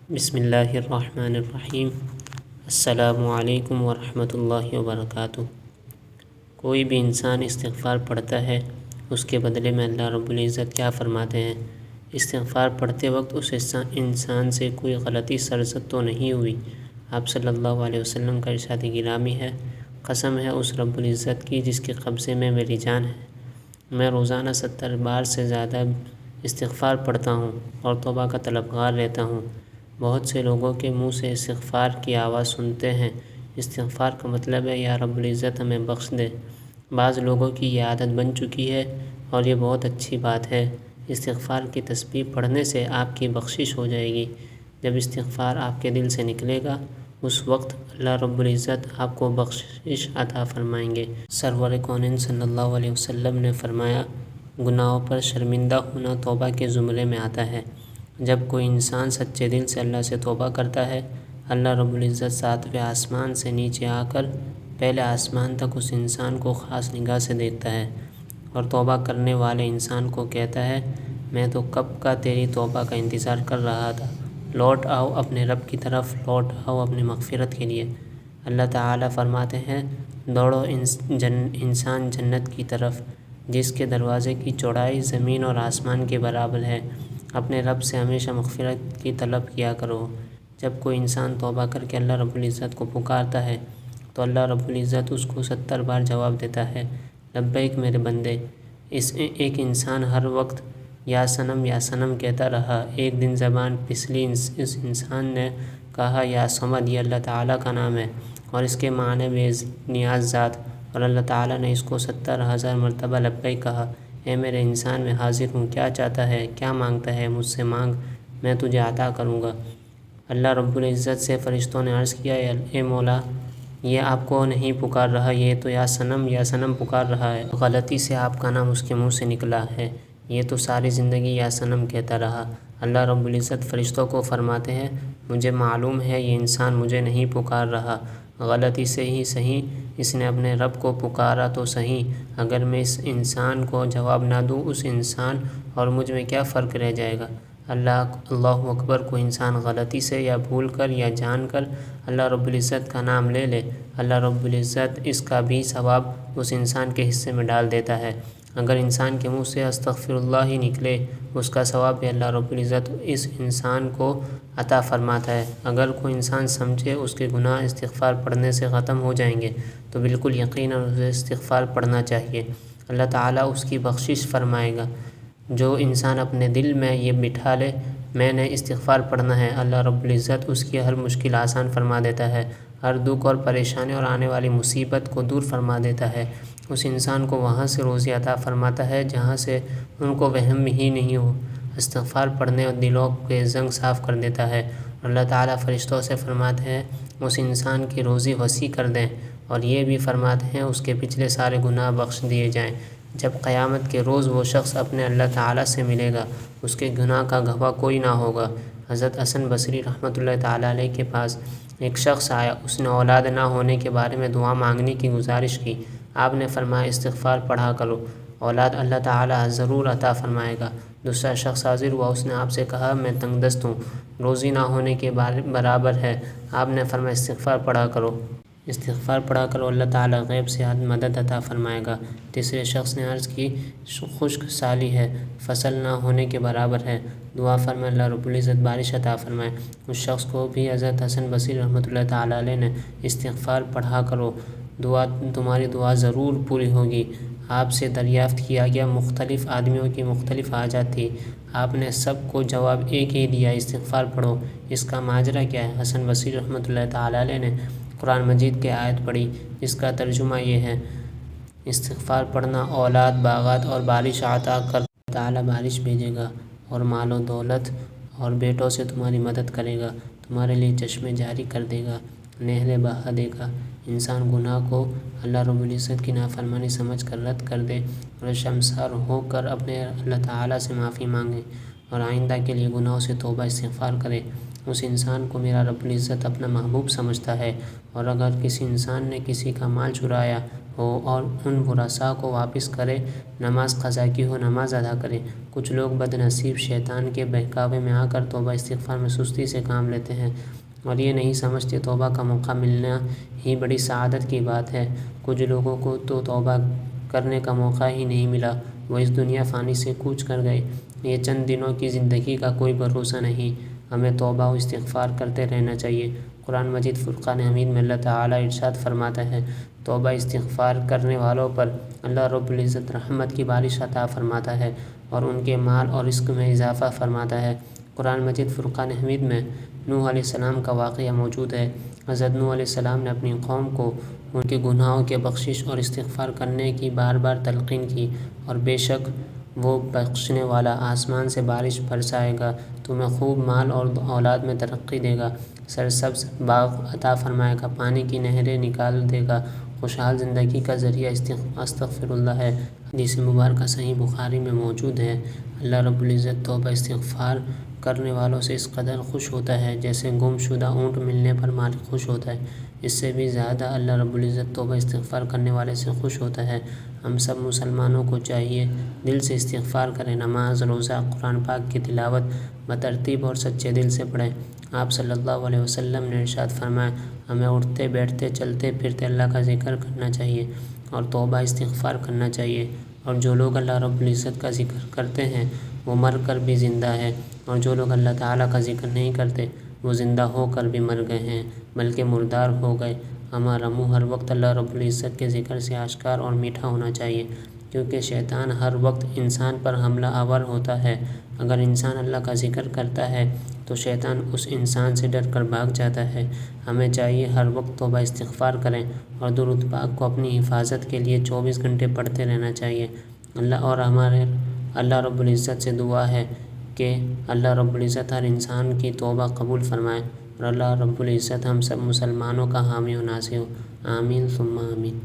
بسم اللہ الرحمن الرحیم۔ السلام علیکم ورحمۃ اللہ وبرکاتہ۔ کوئی بھی انسان استغفار پڑھتا ہے، اس کے بدلے میں اللہ رب العزت کیا فرماتے ہیں؟ استغفار پڑھتے وقت اس انسان سے کوئی غلطی سرزد تو نہیں ہوئی؟ آپ صلی اللہ علیہ وسلم کا ارشاد گرامی ہے، قسم ہے اس رب العزت کی جس کے قبضے میں میری جان ہے، میں روزانہ 70 بار سے زیادہ استغفار پڑھتا ہوں اور توبہ کا طلبگار رہتا ہوں۔ بہت سے لوگوں کے منہ سے استغفار کی آواز سنتے ہیں، استغفار کا مطلب ہے یا رب العزت ہمیں بخش دے۔ بعض لوگوں کی یہ عادت بن چکی ہے اور یہ بہت اچھی بات ہے۔ استغفار کی تسبیح پڑھنے سے آپ کی بخشش ہو جائے گی۔ جب استغفار آپ کے دل سے نکلے گا، اس وقت اللہ رب العزت آپ کو بخشش عطا فرمائیں گے۔ سرور کونین صلی اللہ علیہ وسلم نے فرمایا، گناہوں پر شرمندہ ہونا توبہ کے زمرے میں آتا ہے۔ جب کوئی انسان سچے دل سے اللہ سے توبہ کرتا ہے، اللہ رب العزت 7ویں آسمان سے نیچے آ کر پہلے آسمان تک اس انسان کو خاص نگاہ سے دیکھتا ہے اور توبہ کرنے والے انسان کو کہتا ہے، میں تو کب کا تیری توبہ کا انتظار کر رہا تھا، لوٹ آؤ اپنے رب کی طرف، لوٹ آؤ اپنی مغفرت کے لیے۔ اللہ تعالیٰ فرماتے ہیں، دوڑو انسان جنت کی طرف جس کے دروازے کی چوڑائی زمین اور آسمان کے برابر ہے، اپنے رب سے ہمیشہ مغفرت کی طلب کیا کرو۔ جب کوئی انسان توبہ کر کے اللہ رب العزت کو پکارتا ہے تو اللہ رب العزت اس کو 70 بار جواب دیتا ہے، لبیک میرے بندے۔ ایک انسان ہر وقت یا صنم کہتا رہا، ایک دن زبان پھسلی، اس انسان نے کہا یا صمد، یہ اللہ تعالیٰ کا نام ہے اور اس کے معنی بے نیاز ذات، اور اللہ تعالیٰ نے اس کو 70,000 مرتبہ لبیک کہا، اے میرے انسان میں حاضر ہوں، کیا چاہتا ہے، کیا مانگتا ہے، مجھ سے مانگ، میں تجھے عطا کروں گا۔ اللہ رب العزت سے فرشتوں نے عرض کیا، اے مولا، یہ آپ کو نہیں پکار رہا، یہ تو یا صنم پکار رہا ہے، غلطی سے آپ کا نام اس کے منہ سے نکلا ہے، یہ تو ساری زندگی یا صنم کہتا رہا۔ اللہ رب العزت فرشتوں کو فرماتے ہیں، مجھے معلوم ہے یہ انسان مجھے نہیں پکار رہا، غلطی سے ہی صحیح اس نے اپنے رب کو پکارا تو صحیح، اگر میں اس انسان کو جواب نہ دوں، اس انسان اور مجھ میں کیا فرق رہ جائے گا۔ اللہ اکبر، کوئی انسان غلطی سے یا بھول کر یا جان کر اللہ رب العزت کا نام لے لے، اللہ رب العزت اس کا بھی ثواب اس انسان کے حصے میں ڈال دیتا ہے۔ اگر انسان کے منہ سے استغفر اللہ ہی نکلے، اس کا ثواب بھی اللہ رب العزت اس انسان کو عطا فرماتا ہے۔ اگر کوئی انسان سمجھے اس کے گناہ استغفار پڑھنے سے ختم ہو جائیں گے تو بالکل یقیناً اسے استغفار پڑھنا چاہیے، اللہ تعالیٰ اس کی بخشش فرمائے گا۔ جو انسان اپنے دل میں یہ بٹھا لے، میں نے استغفار پڑھنا ہے، اللہ رب العزت اس کی ہر مشکل آسان فرما دیتا ہے، ہر دکھ اور پریشانی اور آنے والی مصیبت کو دور فرما دیتا ہے، اس انسان کو وہاں سے روزی عطا فرماتا ہے جہاں سے ان کو وہم ہی نہیں ہو۔ استغفار پڑھنے اور دلوں کے زنگ صاف کر دیتا ہے، اور اللہ تعالیٰ فرشتوں سے فرماتے ہیں، اس انسان کی روزی وسیع کر دیں، اور یہ بھی فرماتے ہیں اس کے پچھلے سارے گناہ بخش دیے جائیں۔ جب قیامت کے روز وہ شخص اپنے اللہ تعالیٰ سے ملے گا، اس کے گناہ کا گواہ کوئی نہ ہوگا۔ حضرت حسن بصری رحمۃ اللہ تعالیٰ علیہ کے پاس ایک شخص آیا، اس نے اولاد نہ ہونے کے بارے میں دعا مانگنے کی گزارش کی۔ آپ نے فرمایا، استغفار پڑھا کرو، اولاد اللہ تعالیٰ ضرور عطا فرمائے گا۔ دوسرا شخص حاضر ہوا، اس نے آپ سے کہا، میں تنگ دست ہوں، روزی نہ ہونے کے برابر ہے۔ آپ نے فرمایا، استغفار پڑھا کرو، استغفار پڑھا کرو، اللہ تعالیٰ غیب سے مدد عطا فرمائے گا۔ تیسرے شخص نے عرض کی، خشک سالی ہے، فصل نہ ہونے کے برابر ہے، دعا فرمائے اللہ رب العزت بارش عطا فرمائے۔ اس شخص کو بھی حضرت حسن بصری رحمۃ اللہ تعالیٰ علیہ نے، استغفار پڑھا کرو، تمہاری دعا ضرور پوری ہوگی۔ آپ سے دریافت کیا گیا، مختلف آدمیوں کی مختلف حاجات تھی، آپ نے سب کو جواب ایک ہی دیا، استغفار پڑھو۔ اس کا ماجرا کیا ہے؟ حسن بصری رحمۃ اللہ تعالیٰ علیہ نے قرآن مجید کی آیت پڑھی جس کا ترجمہ یہ ہے، استغفار پڑھنا اولاد، باغات اور بارش عطا کر، اللہ تعالیٰ بارش بھیجے گا اور مال و دولت اور بیٹوں سے تمہاری مدد کرے گا، تمہارے لیے چشمے جاری کر دے گا، نہریں بہا دے گا۔ انسان گناہ کو اللہ رب العزت کی نافرمانی سمجھ کر رد کر دے اور شرمسار ہو کر اپنے اللہ تعالیٰ سے معافی مانگے اور آئندہ کے لیے گناہوں سے توبہ استغفار کرے، اس انسان کو میرا رب العزت اپنا محبوب سمجھتا ہے۔ اور اگر کسی انسان نے کسی کا مال چرایا ہو اور ان برسا کو واپس کرے، نماز قضا کی ہو نماز ادا کرے۔ کچھ لوگ بد نصیب شیطان کے بہکاوے میں آ کر توبہ استغفار میں سستی سے کام لیتے ہیں اور یہ نہیں سمجھتے توبہ کا موقع ملنا ہی بڑی سعادت کی بات ہے۔ کچھ لوگوں کو تو توبہ کرنے کا موقع ہی نہیں ملا، وہ اس دنیا فانی سے کوچ کر گئے۔ یہ چند دنوں کی زندگی کا کوئی بھروسہ نہیں، ہمیں توبہ و استغفار کرتے رہنا چاہیے۔ قرآن مجید فرقان حمید میں اللہ تعالیٰ ارشاد فرماتا ہے، توبہ استغفار کرنے والوں پر اللہ رب العزت رحمت کی بارش عطا فرماتا ہے اور ان کے مال اور رزق میں اضافہ فرماتا ہے۔ قرآن مجید فرقان حمید میں نوح علیہ السلام کا واقعہ موجود ہے۔ حضرت نوح علیہ السلام نے اپنی قوم کو ان کے گناہوں کے بخشش اور استغفار کرنے کی بار بار تلقین کی، اور بے شک وہ بخشنے والا آسمان سے بارش برسائے گا، تمہیں خوب مال اور اولاد میں ترقی دے گا، سرسبز باغ عطا فرمائے گا، پانی کی نہریں نکال دے گا۔ خوشحال زندگی کا ذریعہ استغفر اللہ ہے۔ حدیث مبارکہ صحیح بخاری میں موجود ہے۔ اللہ رب العزت توبہ استغفار کرنے والوں سے اس قدر خوش ہوتا ہے جیسے گم شدہ اونٹ ملنے پر مالک خوش ہوتا ہے، اس سے بھی زیادہ اللہ رب العزت توبہ استغفار کرنے والے سے خوش ہوتا ہے۔ ہم سب مسلمانوں کو چاہیے دل سے استغفار کریں، نماز، روزہ، قرآن پاک کی تلاوت بترتیب اور سچے دل سے پڑھیں۔ آپ صلی اللہ علیہ وسلم نے ارشاد فرمایا، ہمیں اٹھتے بیٹھتے چلتے پھرتے اللہ کا ذکر کرنا چاہیے اور توبہ استغفار کرنا چاہیے، اور جو لوگ اللہ رب العزت کا ذکر کرتے ہیں وہ مر کر بھی زندہ ہے، اور جو لوگ اللہ تعالیٰ کا ذکر نہیں کرتے وہ زندہ ہو کر بھی مر گئے ہیں بلکہ مردار ہو گئے۔ ہمارا منہ ہر وقت اللہ رب العزت کے ذکر سے آشکار اور میٹھا ہونا چاہیے، کیونکہ شیطان ہر وقت انسان پر حملہ آور ہوتا ہے۔ اگر انسان اللہ کا ذکر کرتا ہے تو شیطان اس انسان سے ڈر کر بھاگ جاتا ہے۔ ہمیں چاہیے ہر وقت توبہ استغفار کریں اور درود پاک کو اپنی حفاظت کے لیے 24 گھنٹے پڑھتے رہنا چاہیے۔ ہمارے اللہ رب العزت سے دعا ہے کہ اللہ رب العزت ہر انسان کی توبہ قبول فرمائے اور اللہ رب العزت ہم سب مسلمانوں کا حامی و ناصر ہو۔ آمین ثم آمین۔